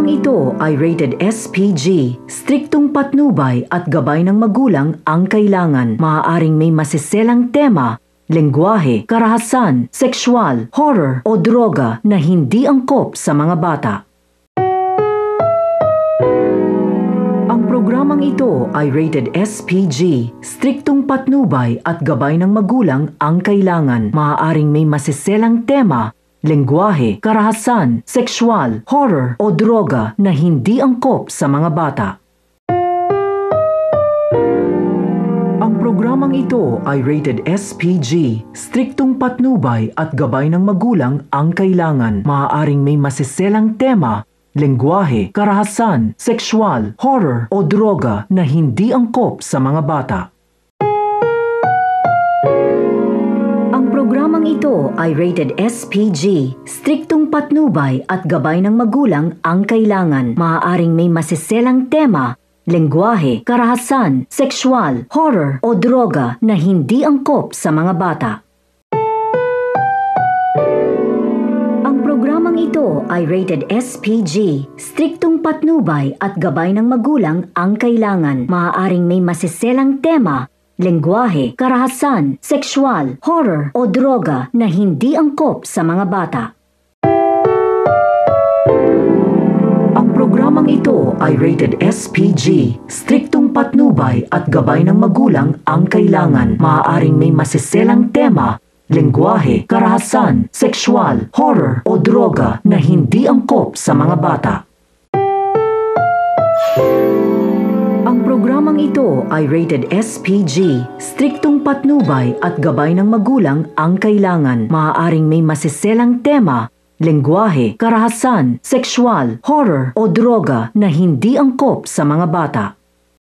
programang ito ay rated SPG. Striktong patnubay at gabay ng magulang ang kailangan. Maaaring may masiselang tema, lengguwahe, karahasan, sexual, horror o droga na hindi angkop sa mga bata. Ang programang ito ay rated SPG. Striktong patnubay at gabay ng magulang ang kailangan. Maaaring may masiselang tema, lengguwahe, karahasan, sexual, horror o droga na hindi angkop sa mga bata. Ang programang ito ay rated SPG. Striktong patnubay at gabay ng magulang ang kailangan. Maaaring may masiselang tema, lengguwahe, karahasan, sexual, horror o droga na hindi angkop sa mga bata. Ang programang ito ay rated SPG. Striktong patnubay at gabay ng magulang ang kailangan. Maaaring may masiselang tema, lengguwahe, karahasan, sexual, horror o droga na hindi angkop sa mga bata. Ang programang ito ay rated SPG. Striktong patnubay at gabay ng magulang ang kailangan. Maaaring may masiselang tema, lengguwahe, karahasan, sexual, horror o droga na hindi angkop sa mga bata. Ang programang ito ay rated SPG. Striktong patnubay at gabay ng magulang ang kailangan. Maaaring may masiselang tema, lengguwahe, karahasan, sexual, horror o droga na hindi angkop sa mga bata. Ang programang ito ay rated SPG. Striktong patnubay at gabay ng magulang ang kailangan. Maaaring may masiselang tema, lengguwahe, karahasan, sexual, horror o droga na hindi angkop sa mga bata.